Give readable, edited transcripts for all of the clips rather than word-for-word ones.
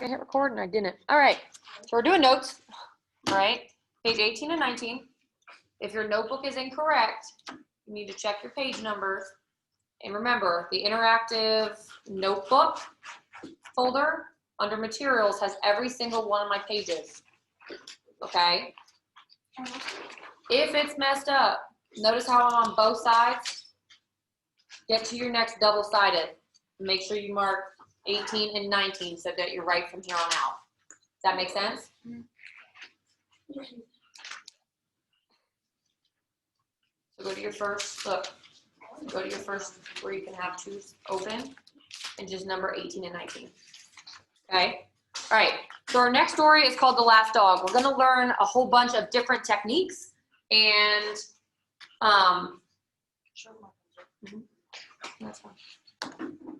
I hit record and I didn't. All right, so we're doing notes. All right, page 18 and 19. If your notebook is incorrect, you need to check your page numbers. And remember, the interactive notebook folder under materials has every single one of my pages. Okay? If it's messed up, notice how I'm on both sides. Get to your next double-sided. Make sure you mark 18 and 19 so that you're right from here on out. Does that make sense? So go to your first, look, go to your first where you can have twos open and just number 18 and 19. Okay? All right, so our next story is called The Last Dog. We're gonna learn a whole bunch of different techniques and, that's fine.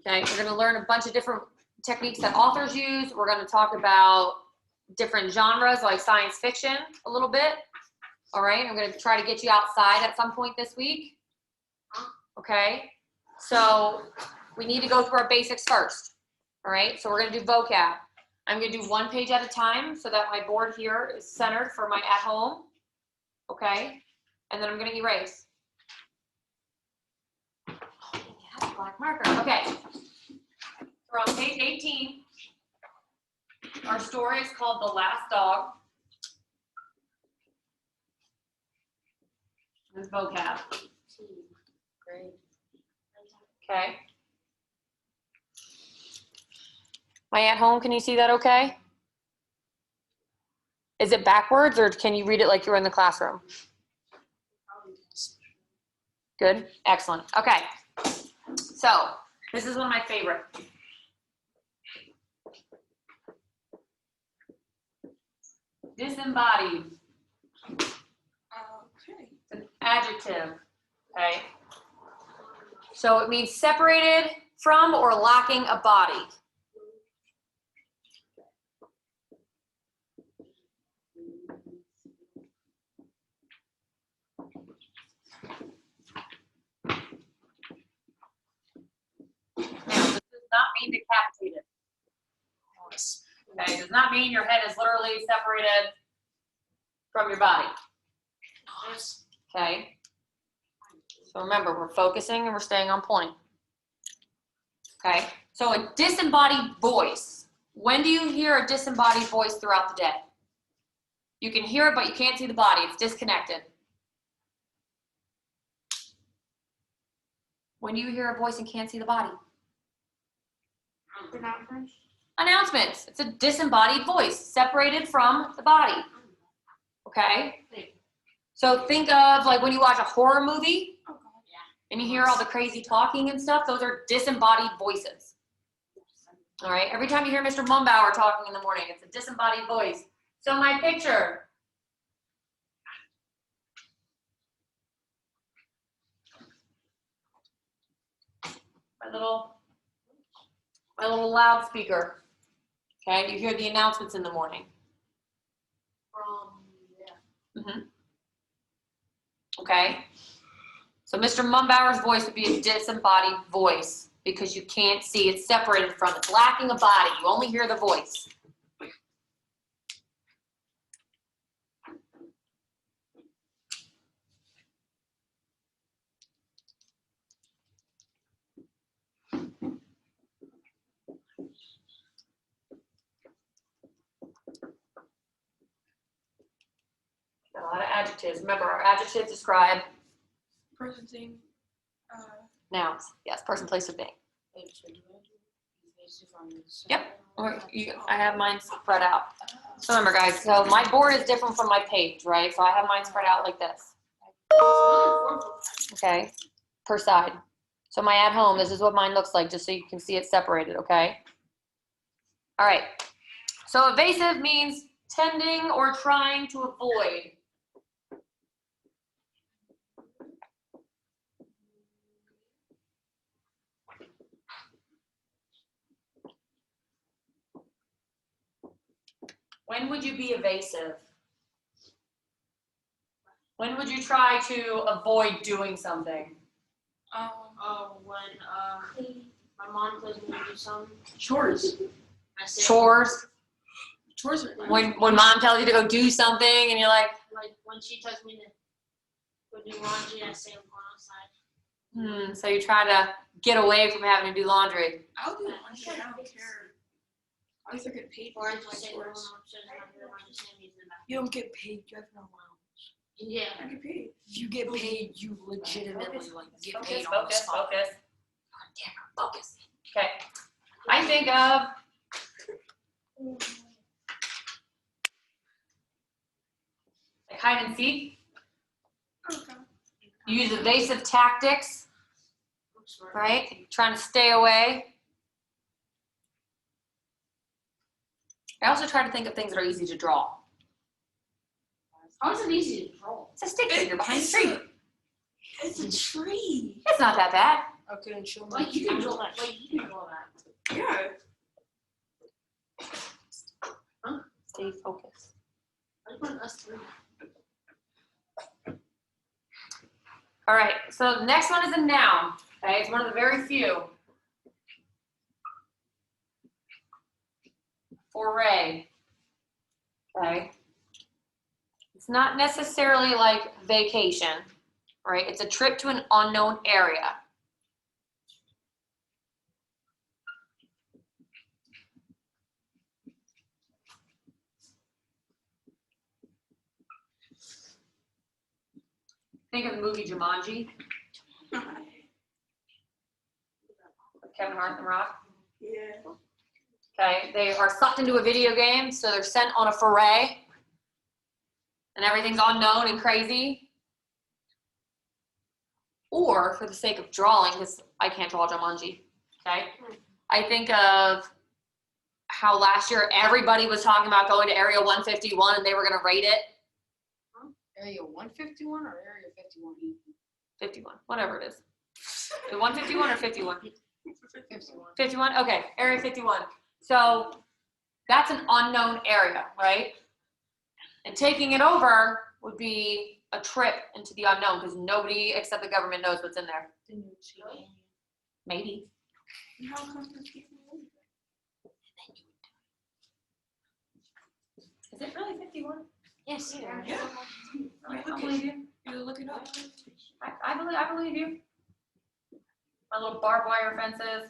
Okay, we're gonna learn a bunch of different techniques that authors use. We're gonna talk about different genres like science fiction a little bit. All right, I'm gonna try to get you outside at some point this week. Okay, so we need to go through our basics first. All right, so we're gonna do vocab. I'm gonna do one page at a time so that my board here is centered for my at home. Okay, and then I'm gonna erase. Black marker. Okay, we're on page 18. Our story is called The Last Dog. This vocab. Great. Okay. Am I at home? Can you see that okay? Is it backwards or can you read it like you're in the classroom? Good. Excellent. Okay. So, this is one of my favorite. Disembodied. Okay. It's an adjective. Okay. So it means separated from or lacking a body. Not mean decapitated. Okay, does not mean your head is literally separated from your body. Okay. So remember, we're focusing and we're staying on point. Okay. So a disembodied voice. When do you hear a disembodied voice throughout the day? You can hear it, but you can't see the body. It's disconnected. When do you hear a voice and can't see the body? Announcements. It's a disembodied voice, separated from the body. Okay? So think of like when you watch a horror movie and you hear all the crazy talking and stuff, those are disembodied voices. All right? Every time you hear Mr. Mumbauer talking in the morning, it's a disembodied voice. So my picture. My little loudspeaker. Okay, you hear the announcements in the morning. Okay, so Mr. Mumbauer's voice would be a disembodied voice because you can't see, it's separated from, it's lacking a body. You only hear the voice. A lot of adjectives. Remember, our adjectives describe Person, thing. nouns. Yes, person, place, or thing. Yep. I have mine spread out. So remember, guys, so my board is different from my page, right? So I have mine spread out like this. Okay, per side. So my at home, this is what mine looks like, just so you can see it separated, okay? All right. So evasive means tending or trying to avoid. When would you be evasive? When would you try to avoid doing something? When my mom tells me to do something. Chores. I say, Chores. When mom tells you to go do something and you're like when she tells me to go do laundry, I say I'm going outside. so you try to get away from having to do laundry. I'll do laundry. I don't care. At least I get paid Or for I it. just say no, I'm You don't get paid. You have no allowance. Yeah. I get paid. If you get paid, you legitimately get Focus, paid on the focus, spot. focus. Focus. Okay. I think of like hide and seek. Okay. You use evasive tactics, right? Trying to stay away. I also try to think of things that are easy to draw. How is it easy to draw? It's a stick figure behind a tree. It's a tree. It's not that bad. I couldn't show Like you can draw that. Like you can draw that. Yeah. Stay focused. I put us three. All right, so the next one is a noun. Okay, it's one of the very few. Foray. Okay. It's not necessarily like vacation, right? It's a trip to an unknown area. Think of the movie Jumanji with Kevin Hart and The Rock. Yeah. Okay, they are sucked into a video game, so they're sent on a foray, and everything's unknown and crazy. Or, for the sake of drawing, because I can't draw Jumanji, okay? I think of how last year everybody was talking about going to Area 151 and they were going to raid it. Area 151 or Area 51? 51, whatever it is. The 151 or 51? 51. 51? Okay, Area 51. So that's an unknown area, right? And taking it over would be a trip into the unknown because nobody except the government knows what's in there. Maybe. How come there's people over Is it really 51? Yes. Yeah. I believe you. there? You look it up. I believe you. My little barbed wire fences.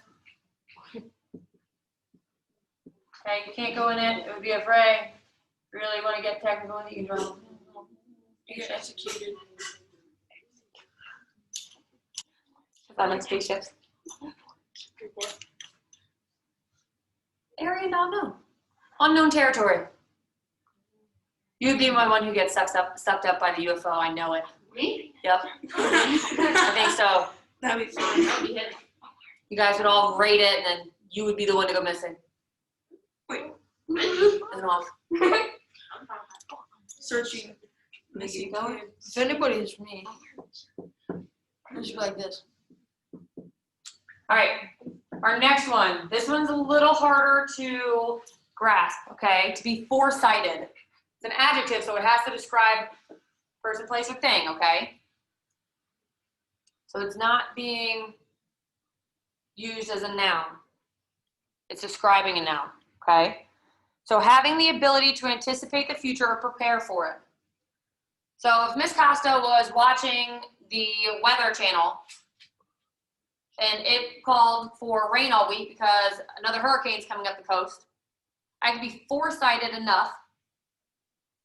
Okay, you can't go in it. It would be a fray. If you really want to get technical, you can draw. You get executed. I like spaceships. Area not known. Unknown territory. You'd be my one who gets sucked up by the UFO. I know it. Me? Yep. I think so. That'd be fun. That'll be it. You guys would all rate it, and then you would be the one to go missing. Wait. And off. Searching. Missing going. If anybody is me, I'll just be like this. All right. Our next one. This one's a little harder to grasp. Okay. To be foresighted. It's an adjective, so it has to describe person, place, or thing. Okay. So it's not being used as a noun. It's describing a noun. Okay. So having the ability to anticipate the future or prepare for it. So if Miss Costa was watching the Weather Channel and it called for rain all week because another hurricane's coming up the coast, I could be foresighted enough,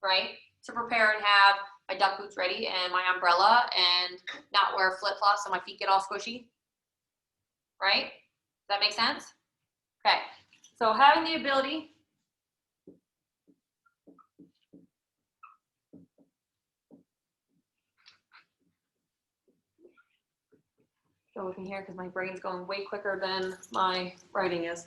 right, to prepare and have my duck boots ready and my umbrella and not wear flip-flops so my feet get all squishy, right? Does that make sense? Okay, so having the ability go with me here because my brain's going way quicker than my writing is.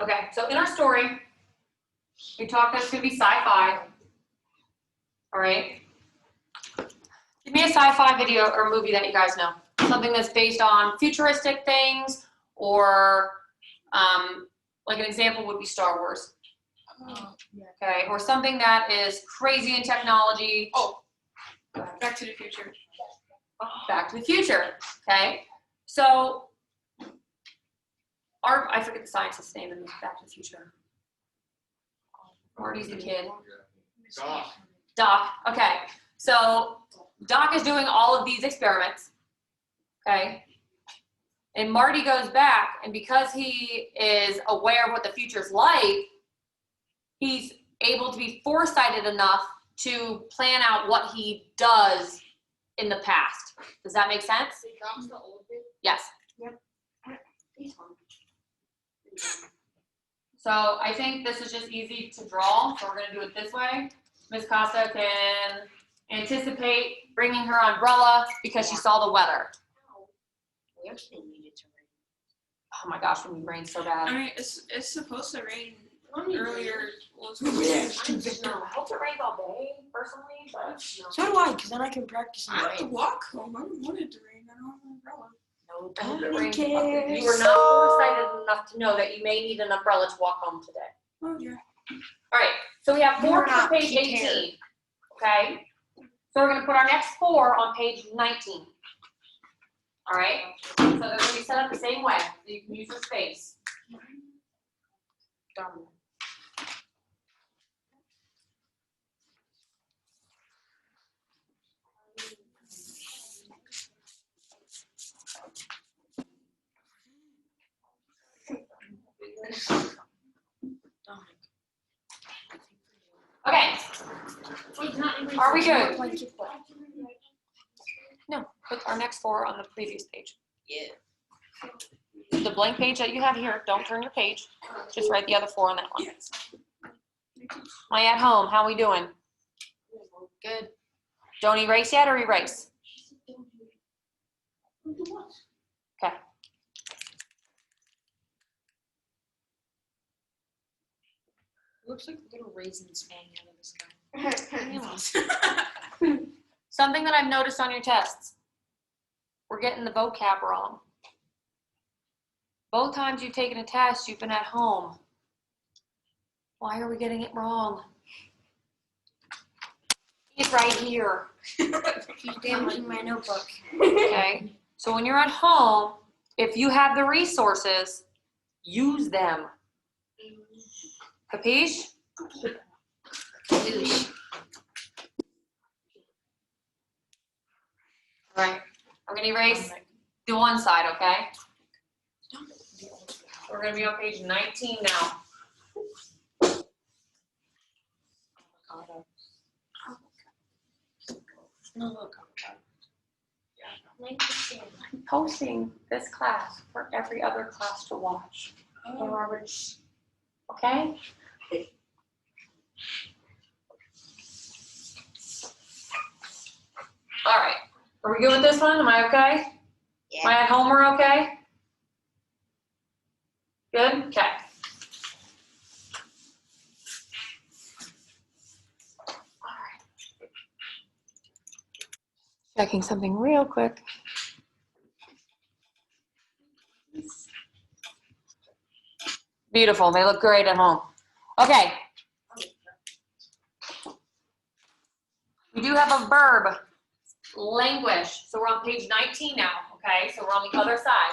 Okay, so in our story, we talked that it's going to be sci-fi. All right. Give me a sci-fi video or movie that you guys know. Something that's based on futuristic things or Like an example would be Star Wars. Oh, yeah. Okay, or something that is crazy in technology. Oh, Back to the Future. Back to the Future. Okay, so I forget the scientist's name in Back to the Future. Marty's the kid. Doc. Okay, so Doc is doing all of these experiments. Okay, and Marty goes back, and because he is aware of what the future's like, he's able to be foresighted enough to plan out what he does in the past. Does that make sense? So Doc's the old dude? Yes. He's home. So I think this is just easy to draw, so we're going to do it this way. Ms. Costa can anticipate bringing her umbrella because she saw the weather. We actually needed to rain. Oh my gosh, when it rains so bad. I mean, it's supposed to rain Earlier. earlier. Well, it's I hope it rains all day, personally, but So do I, because then I can practice in I the have to rain. walk home. I wanted to rain. I don't have an umbrella. No, I hope it nobody rains. cares. You were not foresighted enough to know that you may need an umbrella to walk home today. Oh yeah. All right, so we have You 4 were for not page prepared. 18, okay? So we're gonna put our next 4 on page 19. All right, so they're gonna be set up the same way, so you can use your space. Done. Okay, Wait, not even. are we good? No, put our next 4 on the previous page. Yeah. The blank page that you have here, don't turn your page, just write the other 4 on that one. Yes. Am I at home? How we doing? Good. Don't erase yet or erase? Okay. Looks like little raisins falling out of the sky. Something that I've noticed on your tests, we're getting the vocab wrong. Both times you've taken a test, you've been at home. Why are we getting it wrong? It's right here, She's damaging my notebook. okay? So when you're at home, if you have the resources, use them. Capiche? Douche. All right, I'm gonna erase the one side, okay? We're gonna be on page 19 now. No, look. I'm posting this class for every other class to watch. Okay? All right, are we good with this one? Am I okay? Am I at home? We're okay? Good? Okay. All right. Checking something real quick. Beautiful, they look great at home. Okay. We do have a verb, languish. So we're on page 19 now, okay? So we're on the other side.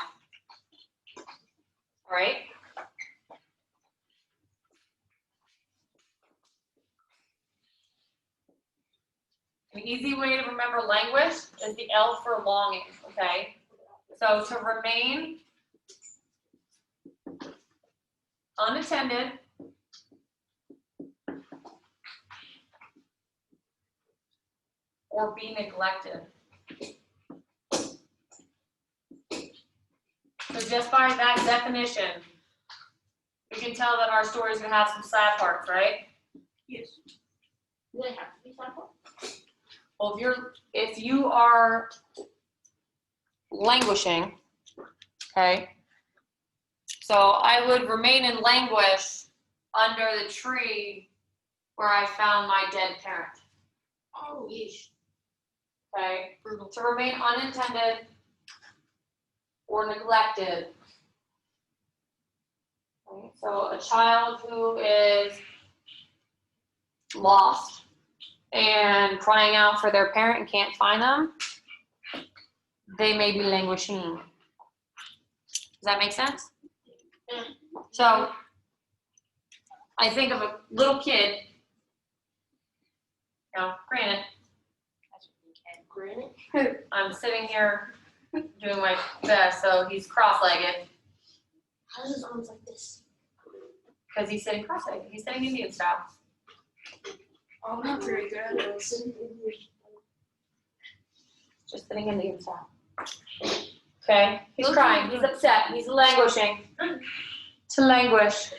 All right? An easy way to remember languish is the L for longing, okay? So to remain unattended or be neglected. So just by that definition, we can tell that our story is going to have some sad parts, right? Yes. Do they have to be sample? Well, if you are languishing, okay, so I would remain in languish under the tree where I found my dead parent. Oh, yeesh. Okay, to remain unintended or neglected. Okay, so a child who is lost and crying out for their parent and can't find them, they may be languishing. Does that make sense? So I think of a little kid, granted, I'm sitting here doing my best, so he's cross-legged. How does his arms like this? Because he's sitting cross-legged. He's sitting Indian style. Oh, I'm not very good at this. Just sitting Indian style. Okay? He's crying. He's upset. He's languishing. To languish.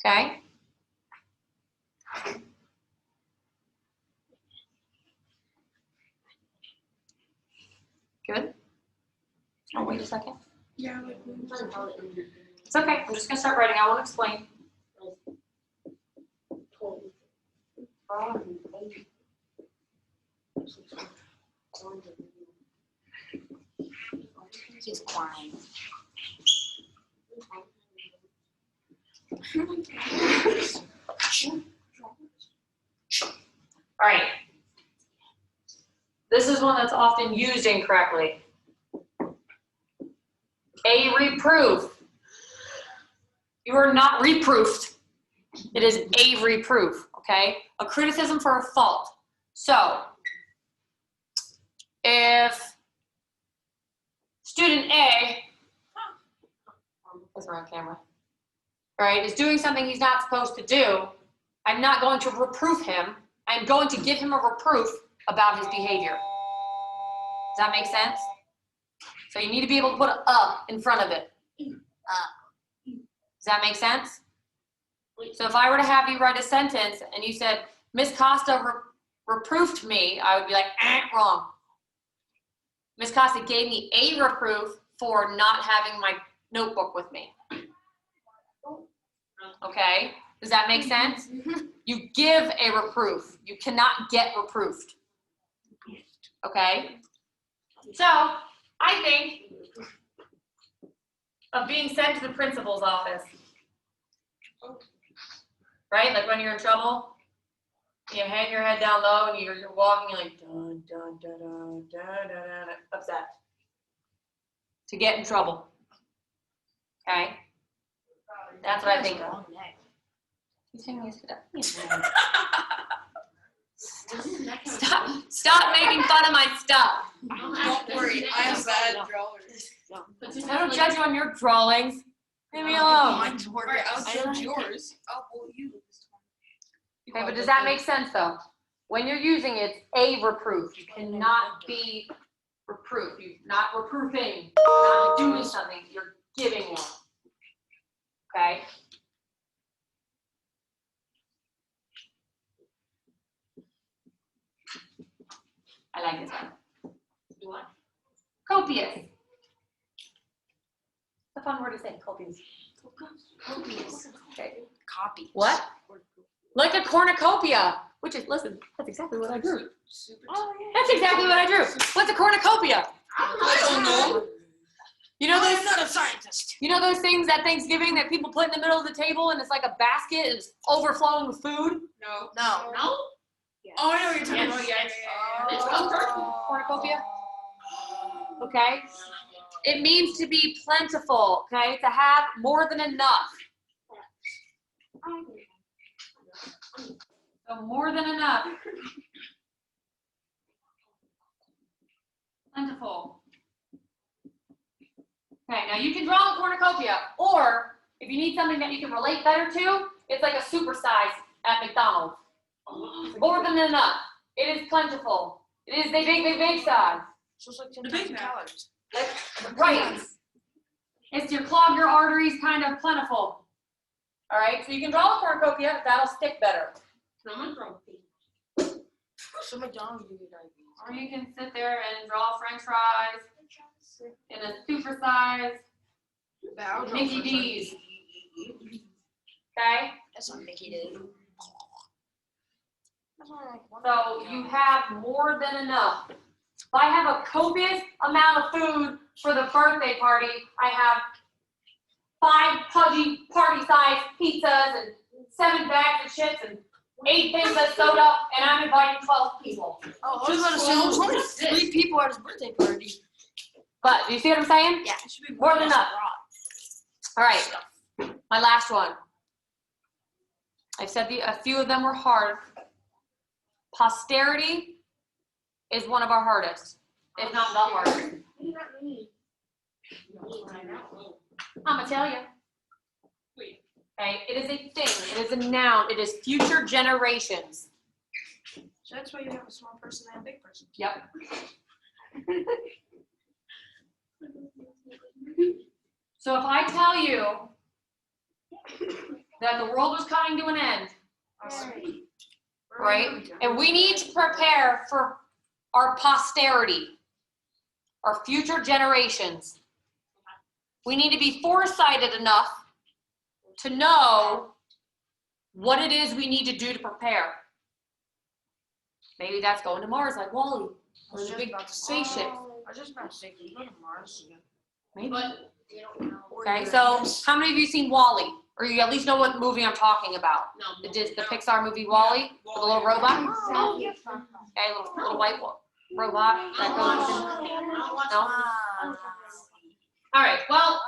Okay? Good? Oh, wait a second. Yeah, like It's okay. I'm just going to start writing. I won't explain. He's crying. All right. This is one that's often used incorrectly. A reproof. You are not reproofed. It is a reproof, okay? A criticism for a fault. So, if student A, that's on camera, right, is doing something he's not supposed to do, I'm not going to reproof him. I'm going to give him a reproof about his behavior. Does that make sense? So you need to be able to put a in front of it. Does that make sense? So if I were to have you write a sentence and you said, Miss Costa reproofed me, I would be like, wrong. Miss Costa gave me a reproof for not having my notebook with me. Okay? Does that make sense? You give a reproof. You cannot get reproofed. Okay? So, I think of being sent to the principal's office. Right? Like when you're in trouble, you hang your head down low and you're walking, you're like, dun, dun, dun, dun, dun, dun, dun, upset. To get in trouble. Okay? That's what I think of. Stop making fun of my stuff. Don't worry, I am bad drawers. I don't judge you on your drawings. Leave me alone. Mine's worse. Alright, I'll judge yours. I'll bully you. Okay, but does that make sense though? When you're using it, it's a reproof. You cannot be reproof. You're not reproofing. You're not doing something. You're giving one. Okay? I like this one. You want? Copious. It's a fun word to say, copious. Copious. Okay. Copy. What? Like a cornucopia, which is, listen, that's exactly what I drew. That's exactly what I drew. What's a cornucopia? I don't know. You know those, I'm not a scientist. you know those things at Thanksgiving that people put in the middle of the table and it's like a basket and it's overflowing with food? No. No. No? Oh, I know what you're talking about. Yes. Yeah. It's called Cornucopia? Okay. It means to be plentiful, okay? To have more than enough. So more than enough. Plentiful. Okay, now you can draw a cornucopia, or if you need something that you can relate better to, it's like a supersize at McDonald's. More than enough. It is plentiful. It is a big size. So it's like The big calories. Right. It's your clog your arteries kind of plentiful. All right, so you can draw a cornucopia, that'll stick better. So McDonald's give you diabetes. Or you can sit there and draw French fries in a supersize Mickey D's. Okay? That's what Mickey did. So you have more than enough. If I have a copious amount of food for the birthday party, I have 5 fudgy party-sized pizzas and 7 bags of chips and 8 things of soda, and I'm inviting 12 people. Oh, I was about to say, there's only 3 people at his birthday party. But, do you see what I'm saying? Yeah, it should be More than enough. All right, my last one. I've said a few of them were hard. Posterity is one of our hardest, if not the hardest. I'm gonna tell you. Okay, it is a thing. It is a noun. It is future generations. So that's why you have a small person and a big person. Yep. So if I tell you that the world was coming to an end, right? And we need to prepare for our posterity, our future generations. We need to be foresighted enough to know what it is we need to do to prepare. Maybe that's going to Mars like Wally, or the big spaceship. I was just about to say, can you go to Mars? Maybe. But you don't know. Okay, so how many of you seen Wally? Or you at least know what movie I'm talking about? No. The Pixar movie Wally, with the little robot? Oh, Okay, little white robot that goes in. No? All right, well,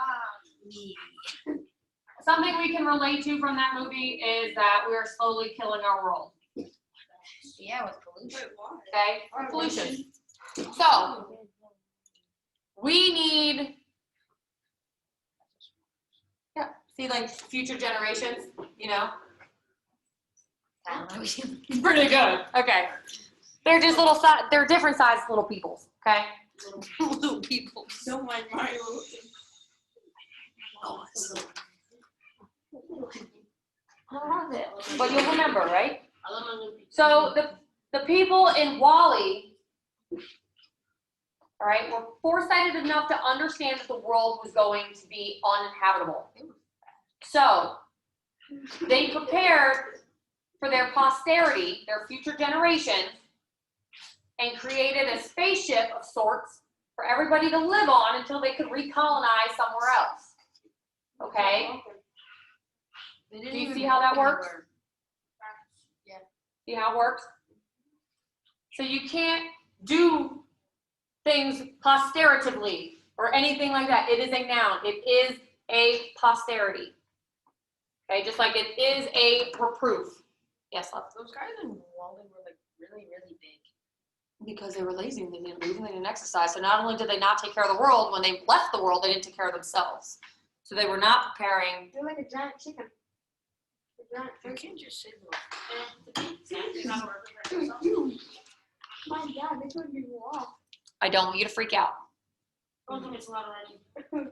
something we can relate to from that movie is that we are slowly killing our world. Yeah, with pollution. Okay, pollution. So, we need, yeah, see like future generations, you know? Pretty good. Okay. They're just they're different sized little peoples, okay? Little people. Don't mind Mario. But you'll remember, right? So the people in Wall-E, all right, were foresighted enough to understand that the world was going to be uninhabitable. So they prepared for their posterity, their future generations, and created a spaceship of sorts for everybody to live on until they could recolonize somewhere else. Okay? Do you see how that works? Yeah. See how it works? So you can't do things posteritively or anything like that. It is a noun. It is a posterity. Okay, just like it is a reproof. Yes, love. Those guys in Wally were like really, really big. Because they were lazy and they didn't move and they didn't exercise. So not only did they not take care of the world, when they left the world, they didn't take care of themselves. So they were not preparing. They're like a giant chicken. You can't just say My God, they couldn't be off. I don't want you to freak out. I don't think it's a lot already.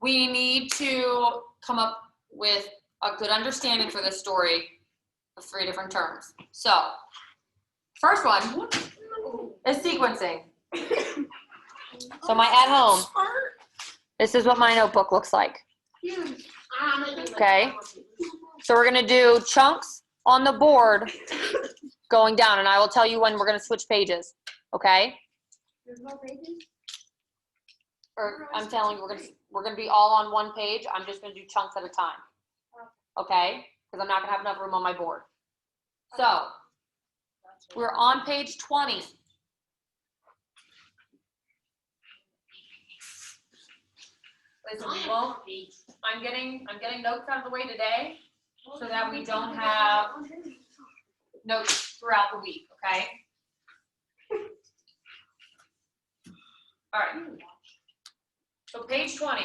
We need to come up with a good understanding for this story of 3 different terms. So, first one is sequencing. So my at home, this is what my notebook looks like. Okay. So we're gonna do chunks on the board going down, and I will tell you when we're gonna switch pages. Okay? There's no pages? Or I'm telling you, we're gonna be all on one page. I'm just gonna do chunks at a time. Okay? Because I'm not gonna have enough room on my board. So we're on page 20. Listen, I'm getting notes out of the way today so that we don't have notes throughout the week, okay? All right. So page 20.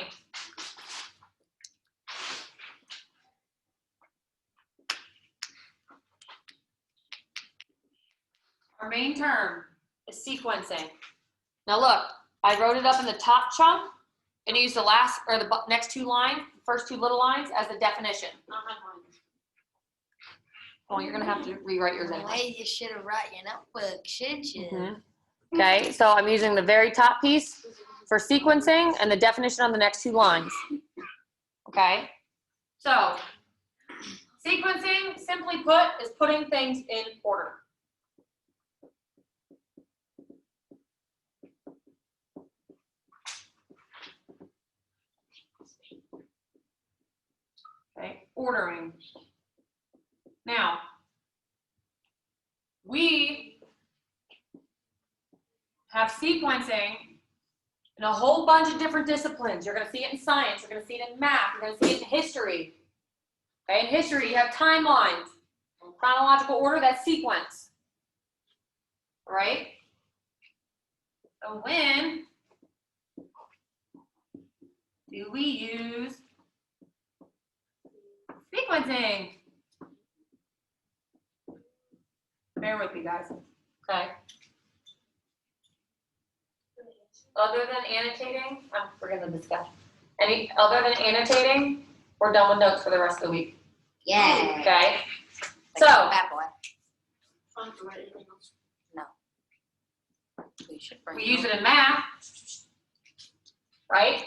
Our main term is sequencing. Now look, I wrote it up in the top chunk and used the last or the next 2 lines, first 2 little lines as the definition. Oh, you're gonna have to rewrite yours anyway. Way you should have written your notebook, shouldn't you? Okay, so I'm using the very top piece for sequencing and the definition on the next 2 lines. Okay, so sequencing, simply put, is putting things in order. ordering. Now, we have sequencing in a whole bunch of different disciplines. You're going to see it in science. You're going to see it in math. You're going to see it in history. Okay, in history, you have timelines. Chronological order, that's sequence. Right? So when do we use sequencing? Bear with me, guys. Okay. Other than annotating, we're going to discuss. Any other than annotating, we're done with notes for the rest of the week. Yeah. Okay. So Bad boy. Fun to write anything else. We should bring we use it in math, right?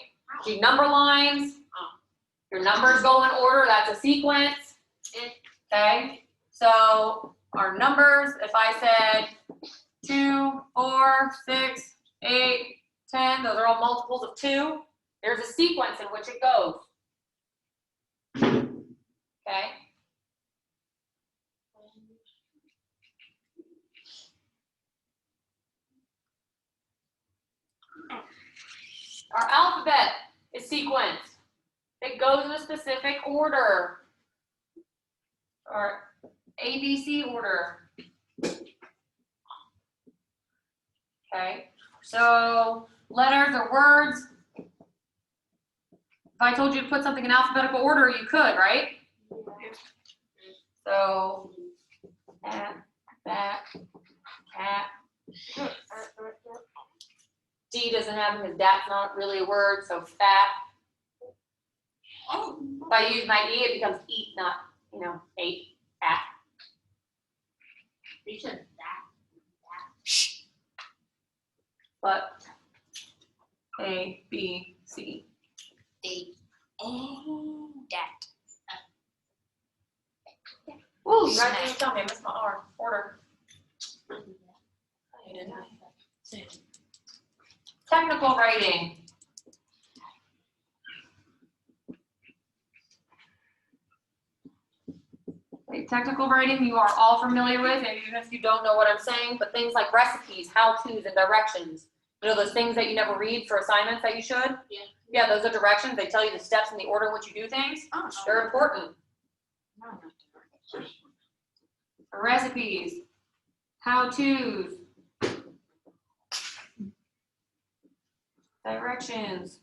The number lines. Your numbers go in order. That's a sequence. Okay. So our numbers, if I said 2, 4, 6, 8, 10, those are all multiples of 2. There's a sequence in which it goes. Okay. Our alphabet is sequenced. It goes in a specific order. Or ABC order. Okay. So letters or words. If I told you to put something in alphabetical order, you could, right? So that, cat. D doesn't have because that's not really a word, so fat. Oh. If I use my E, it becomes eat, not, ate, at. You said that. But A, B, C. D. And that. Ooh, you guys didn't tell me, I missed my R. Order. You didn't. Technical writing. Okay, technical writing you are all familiar with, and even if you don't know what I'm saying, but things like recipes, how-tos, and directions. You know those things that you never read for assignments that you should? Yeah. Yeah, those are directions. They tell you the steps and the order in which you do things. Oh, They're important. No. Recipes, how-tos, directions.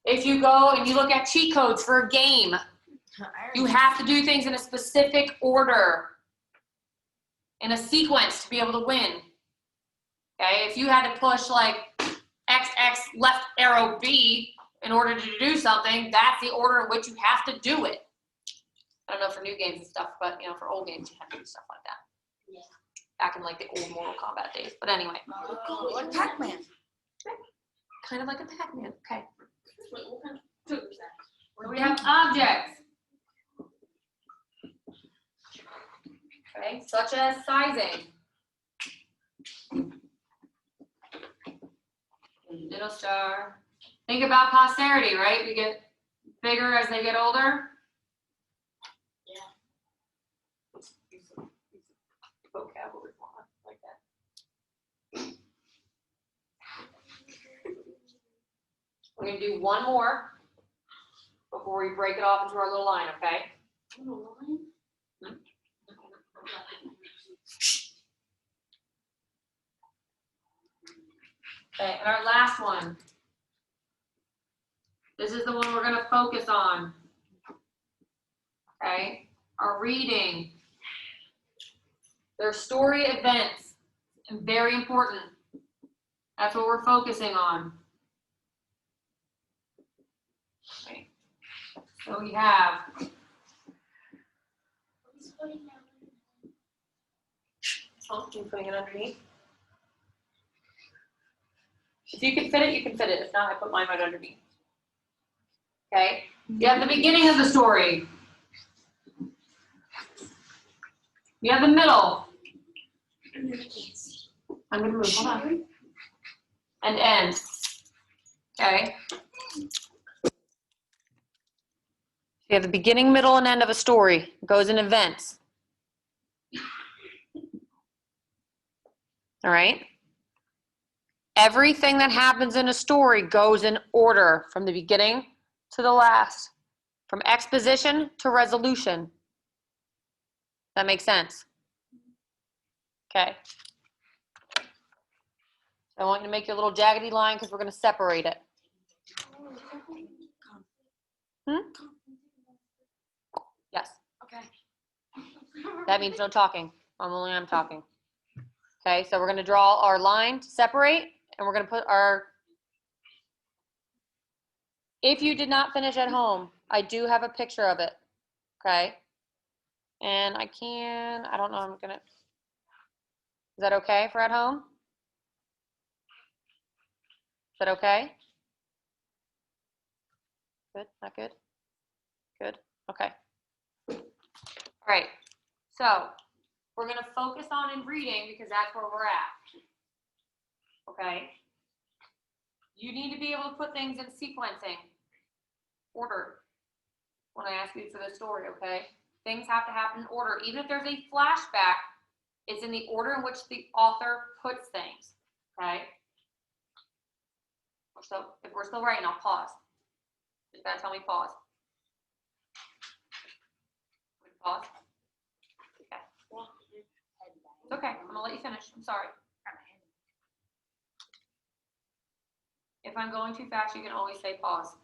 If you go and you look at cheat codes for a game, you have to do things in a specific order, in a sequence to be able to win. Okay, if you had to push like XX left arrow B in order to do something, that's the order in which you have to do it. I don't know for new games and stuff, but for old games you have to do stuff like that. Yeah. Back in like the old Mortal Kombat days. But anyway. Oh, like Pac-Man. Kind of like a Pac-Man. Okay. Wait, what kind of food is that? So we have objects. Okay, such as sizing. Little star. Think about posterity, right? We get bigger as they get older. Yeah. Vocabulary like that. We're going to do one more before we break it off into our little line, okay? Okay, and our last one. This is the one we're going to focus on. Okay, our reading. They're story events, and very important. That's what we're focusing on. Okay, so we have putting it underneath. If you can fit it, you can fit it. If not, I put mine right underneath. Okay, you have the beginning of the story. You have the middle. I'm going to move, hold on. And end. Okay. You have the beginning, middle, and end of a story. It goes in events. All right? Everything that happens in a story goes in order from the beginning to the last, from exposition to resolution. That makes sense? Okay. I want you to make your little jaggedy line because we're going to separate it. Yes. Okay. That means no talking. I'm talking. Okay, so we're going to draw our line to separate, and we're going to put our... If you did not finish at home, I do have a picture of it. Okay? And I don't know, I'm going to... Is that okay for at home? Is that okay? Good, not good? Good, okay. All right, so we're gonna focus on in reading because that's where we're at. Okay? You need to be able to put things in sequencing, order, when I ask you for the story, okay? Things have to happen in order. Even if there's a flashback, it's in the order in which the author puts things, okay? So if we're still writing, I'll pause. Just gotta tell me pause. Pause. Okay. It's okay. I'm gonna let you finish. I'm sorry. If I'm going too fast, you can always say pause.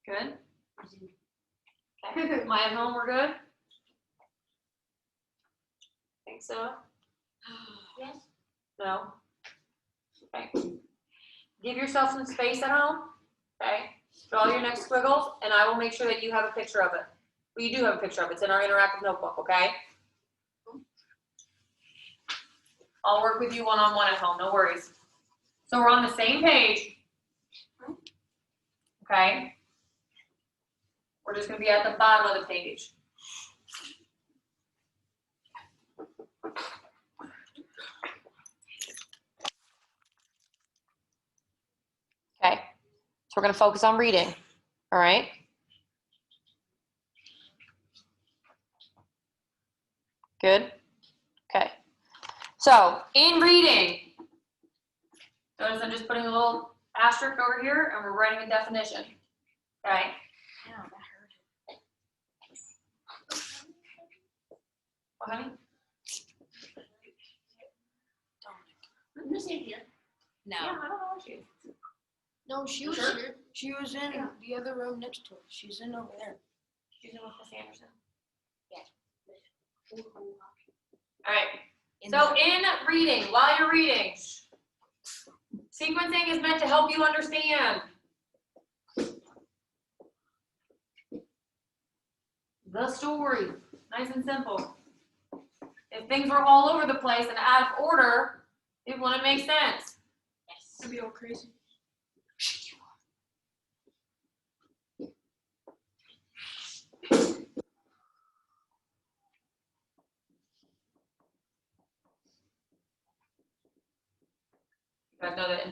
Good? Okay. Am I at home? We're good? Think so? Yes. No? Okay. Give yourself some space at home. Okay? Draw your next squiggles, and I will make sure that you have a picture of it. Well, you do have a picture of it. It's in our interactive notebook, okay? I'll work with you one-on-one at home. No worries. So we're on the same page. Okay? We're just going to be at the bottom of the page. Okay, so we're going to focus on reading, all right? Good? Okay. So, in reading, notice I'm just putting a little asterisk over here, and we're writing a definition, okay? Yeah, that hurt. What, honey? I'm just in here. No. Yeah, I don't know what she is. No, she was Sure. here. She was in the other room next to her. She's in over there. She's in with Miss Anderson. In All right. So in reading, while you're reading, sequencing is meant to help you understand the story. Nice and simple. If things were all over the place and out of order, it wouldn't make sense. Yes. It'd be all crazy. You guys know that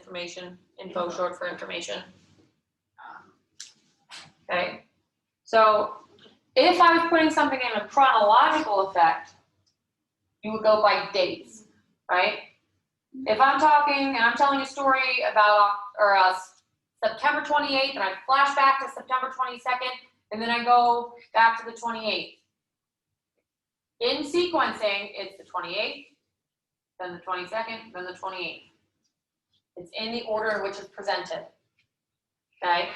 info short for information. Okay. So if I was putting something in a chronological effect, you would go by dates, right? If I'm talking and I'm telling a story about September 28th and I flash back to September 22nd and then I go back to the 28th. In sequencing, it's the 28th, then the 22nd, then the 28th. It's in the order in which it's presented. Okay?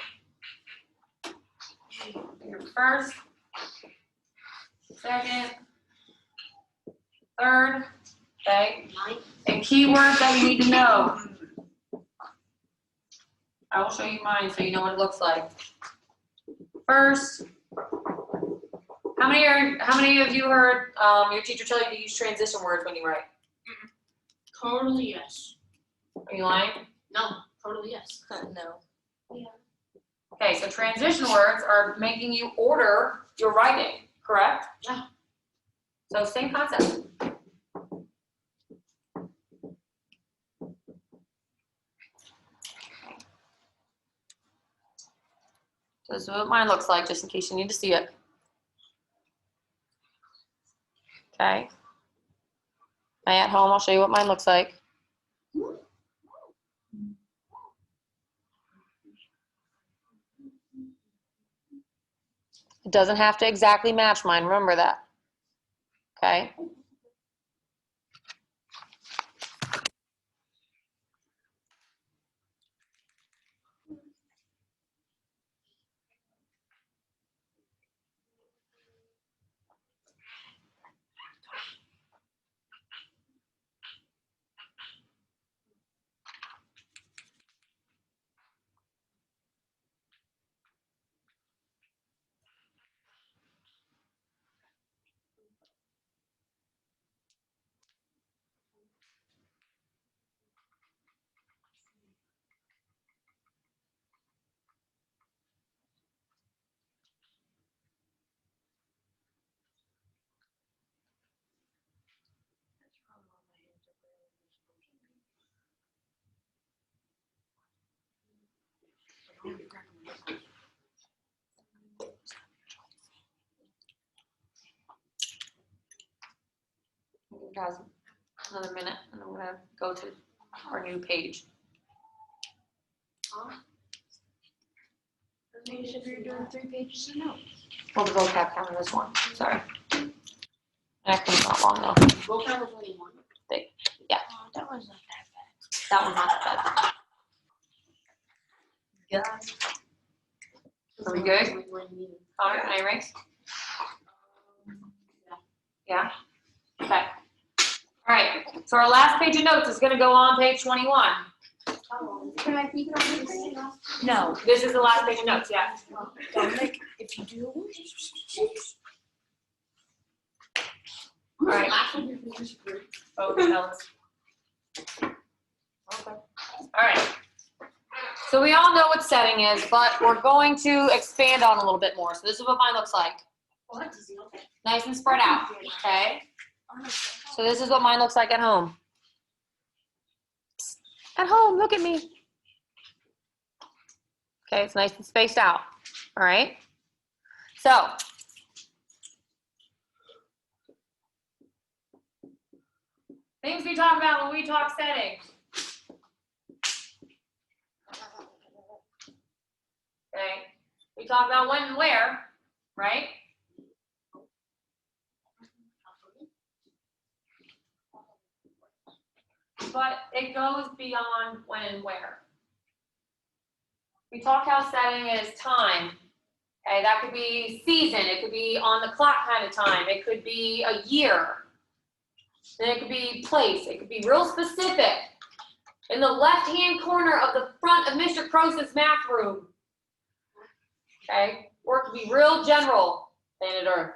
Your first, second, third, okay? And keywords that you need to know. I will show you mine so you know what it looks like. First, how many of you heard your teacher tell you to use transition words when you write? Totally yes. Are you lying? No, totally yes. No. Yeah. Okay, so transition words are making you order your writing correct? Yeah. So same concept. So this is what mine looks like, just in case you need to see it. Okay. At home, I'll show you what mine looks like. It doesn't have to exactly match mine, remember that. Okay. Guys, another minute, and I'm gonna go to our new page. You said you're doing 3 pages of notes. Well, the vocab count in this one, sorry. Actually, it's not long though. Vocab was only 1. Yeah. Oh, that was not that bad. That one's not that bad. Are we good? All right, any ranks? Yeah? Okay. All right, so our last page of notes is gonna go on page 21. Can I keep it on this? No. This is the last page of notes, yeah. Dominic, if you do. All right. Oh, Ellis. Okay. All right. So we all know what setting is, but we're going to expand on a little bit more. So this is what mine looks like. Nice and spread out, okay? So this is what mine looks like at home. At home, look at me. Okay, it's nice and spaced out, all right? So, things we talk about when we talk setting. Okay, we talk about when and where, right? But it goes beyond when and where. We talk how setting is time. Okay, that could be season, it could be on the clock kind of time, it could be a year. Then it could be place, it could be real specific. In the left-hand corner of the front of Mr. Croce's math room. Okay, or it could be real general, planet Earth.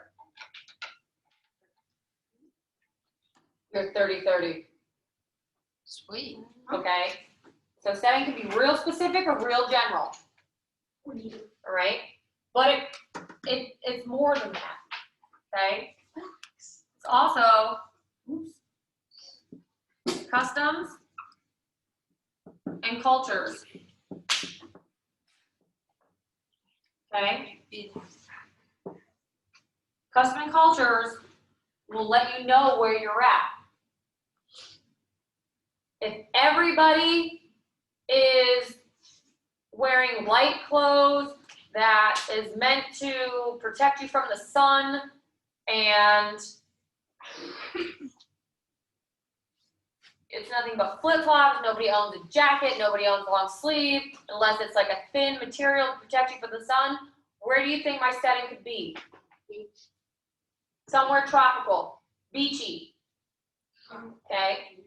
You're 30-30. Sweet. Okay, so setting can be real specific or real general. All right, but it's more than that. Okay, it's also customs and cultures. Okay, custom and cultures will let you know where you're at. If everybody is wearing light clothes that is meant to protect you from the sun, and it's nothing but flip-flops, nobody owns a jacket, nobody owns a long sleeve, unless it's like a thin material to protect you from the sun, where do you think my setting could be? Somewhere tropical, beachy. Okay.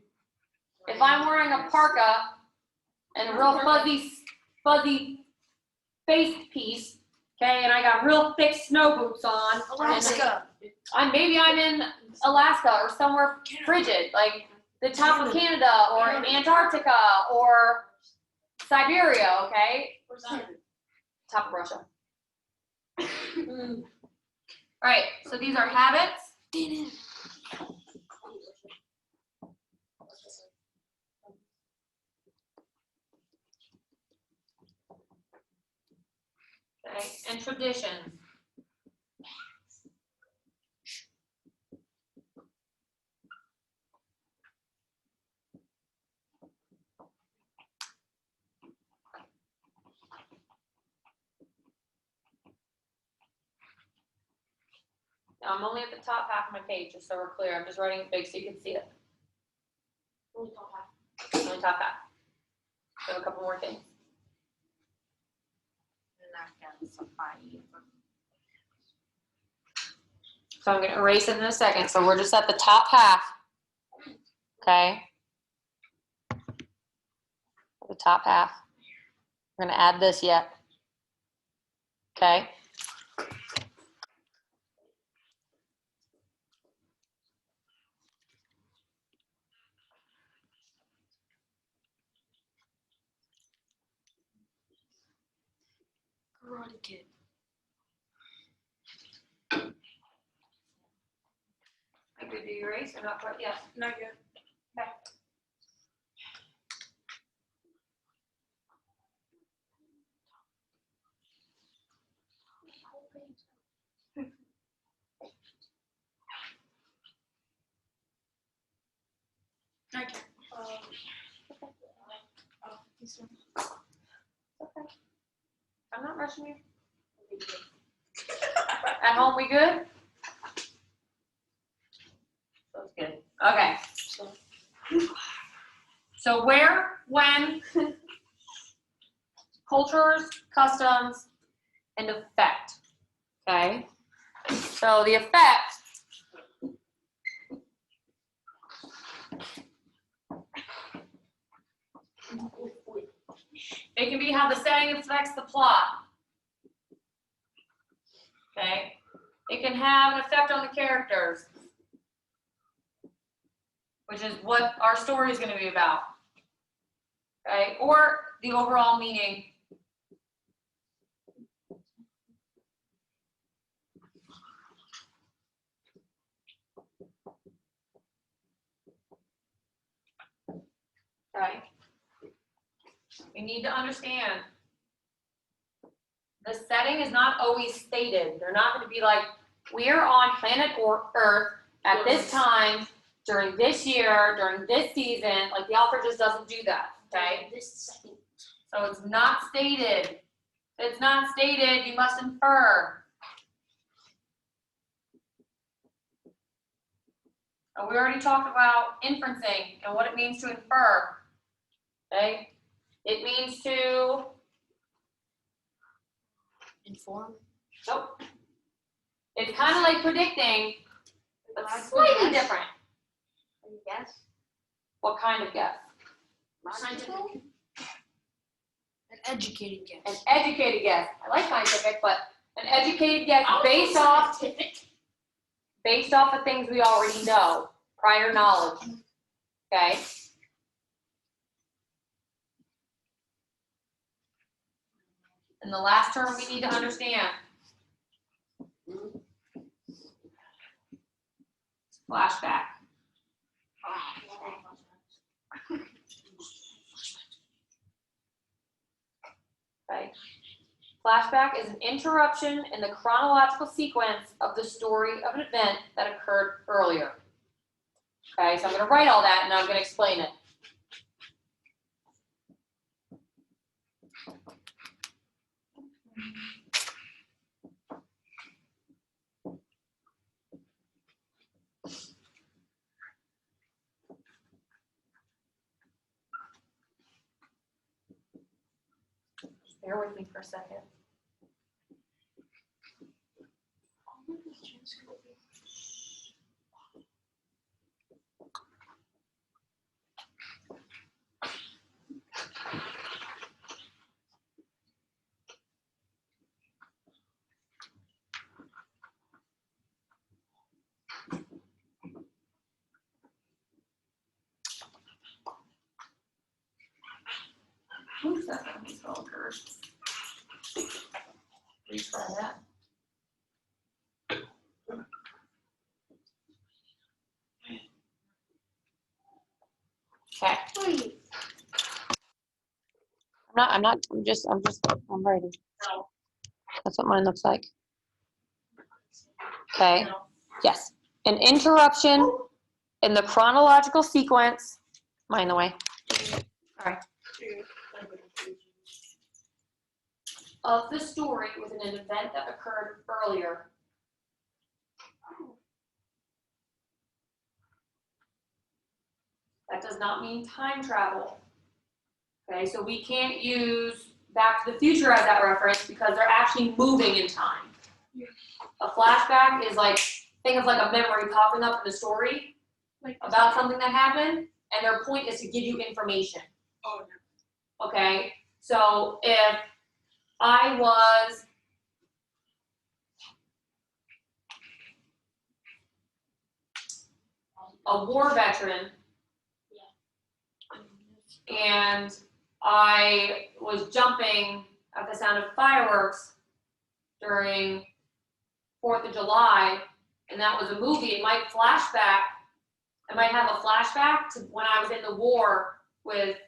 If I'm wearing a parka and a real fuzzy face piece, okay, and I got real thick snow boots on, Alaska. maybe I'm in Alaska or somewhere frigid, like the top of Canada or Antarctica or Siberia, okay? Where's that? Top of Russia. All All right, so these are habits. Okay, and traditions. Now, I'm only at the top half of my page, just so we're clear. I'm just writing it big so you can see it. Only top half. So a couple more things. So I'm going to erase it in a second. So we're just at the top half. Okay. The top half. We're going to add this yet. Okay. Karate Kid. I could do your erase or not quite yet. Not yet. Okay. Not yet. This one. Okay. I'm not rushing you. At home, we good? That's good. Okay. So where, when, cultures, customs, and effect. Okay. So the effect. It can be how the setting affects the plot. Okay. It can have an effect on the characters, which is what our story is going to be about. Okay. Or the overall meaning. Okay. You need to understand the setting is not always stated. They're not going to be like, we're on planet Earth at this time, during this year, during this season. Like the author just doesn't do that, okay? This second. So it's not stated. If it's not stated, you must infer. And we already talked about inferencing and what it means to infer, okay? It means to, Inform. nope. It's kind of like predicting, but slightly different. Guess. What kind of guess? Scientific. An educated guess. An educated guess. I like scientific, but an educated guess Also based off scientific. the things we already know, prior knowledge. Okay. And the last term we need to understand. Flashback. Okay. Flashback is an interruption in the chronological sequence of the story of an event that occurred earlier. Okay, so I'm going to write all that and I'm going to explain it. Bear with me for a second. Oops, that's going to be spelled first. Retry that. Okay. I'm ready. That's what mine looks like. Okay. Yes. An interruption in the chronological sequence. Am I in the way? All right. Of the story within an event that occurred earlier. That does not mean time travel. Okay, so we can't use Back to the Future as that reference because they're actually moving in time. A flashback is like, think of like a memory popping up in the story about something that happened, and their point is to give you information. Oh, no. Okay, so if I was a war veteran and I was jumping at the sound of fireworks during 4th of July, and that was a movie, it might flashback. I might have a flashback to when I was in the war with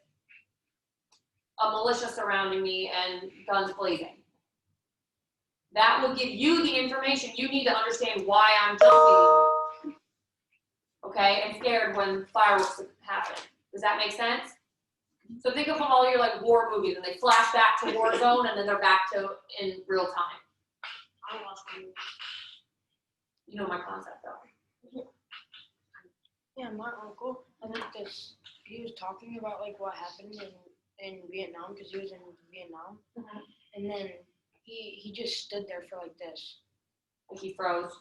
a militia surrounding me and guns blazing. That will give you the information you need to understand why I'm jumping, okay, and scared when fireworks happen. Does that make sense? So think of all your like war movies, and they flash back to war zone, and then they're back to in real time. I watch one. You know my concept though. Yeah, my uncle, I think he was talking about like what happened in Vietnam because he was in Vietnam, and then he just stood there for like this. Like he froze.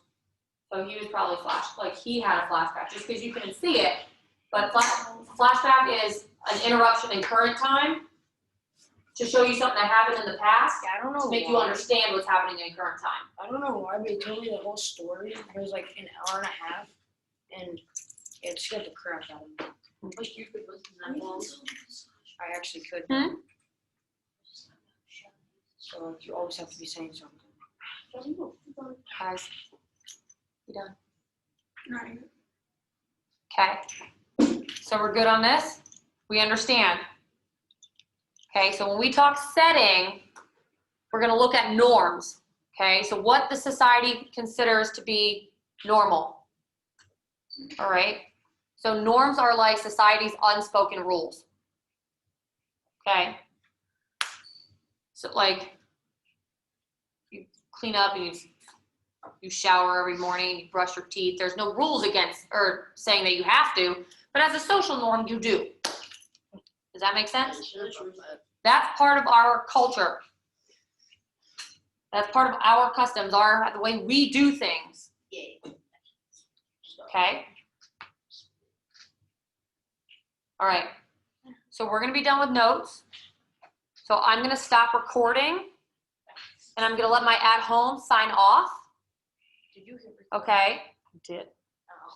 So he was probably he had a flashback just because you couldn't see it. But flashback is an interruption in current time to show you something that happened in the past Yeah, I don't know to make why. you understand what's happening in current time. I don't know why, but he told me the whole story. It was like an hour and a half, and it scared the crap out of me. Like you could listen to that long. I actually could. So you always have to be saying something. Guys, you done? Not even. Okay. So we're good on this? We understand. Okay, so when we talk setting, we're going to look at norms. Okay, so what the society considers to be normal. All right, so norms are like society's unspoken rules. Okay, so like you clean up and you shower every morning, you brush your teeth. There's no rules against or saying that you have to, but as a social norm, you do. Does that make sense? That's part of our culture. That's part of our customs, the way we do things. Okay? All right. So we're going to be done with notes. So I'm going to stop recording, and I'm going to let my at-home sign off. Did you hit record? Okay? I did.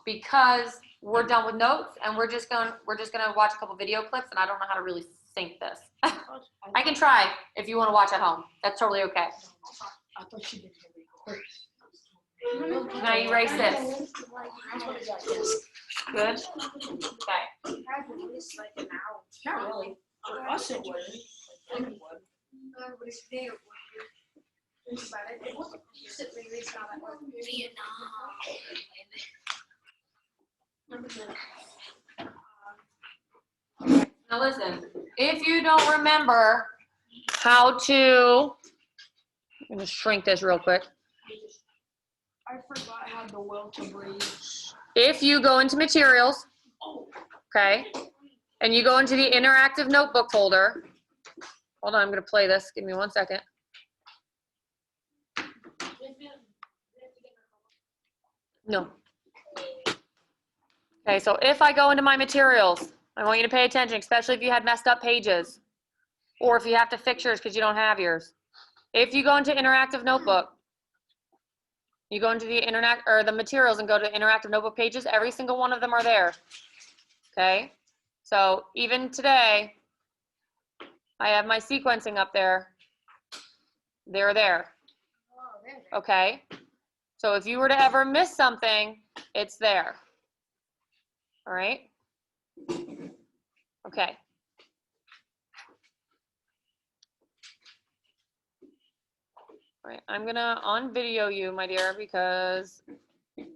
Because we're done with notes, and we're just gonna watch a couple video clips, and I don't know how to really sync this. I can try if you want to watch at home. That's totally okay. I thought you didn't hit record. Now you erase this. That's what it got, yes. Good? Okay. Not really. For us it wouldn't. I think it would. Now listen, if you don't remember how to, I'm going to shrink this real quick. I forgot I had the will to breathe. If you go into materials, okay, and you go into the interactive notebook folder, hold on, I'm going to play this. Give me 1 second. No. Okay, so if I go into my materials, I want you to pay attention, especially if you had messed up pages or if you have to fix yours because you don't have yours. If you go into interactive notebook, you go into the materials and go to interactive notebook pages, every single one of them are there. Okay? So even today, I have my sequencing up there. They're there. Okay? So if you were to ever miss something, it's there. All right? Okay. All right, I'm gonna on video you, my dear, because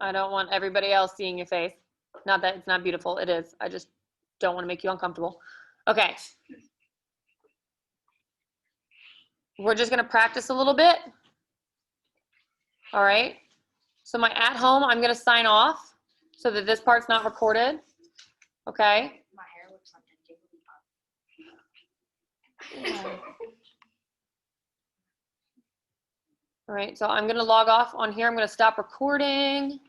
I don't want everybody else seeing your face. Not that it's not beautiful, it is. I just don't want to make you uncomfortable. Okay. We're just gonna practice a little bit. All right. So my at home, I'm gonna sign off so that this part's not recorded. Okay. My hair looks like a jiggly pop. All right, so I'm gonna log off on here. I'm gonna stop recording.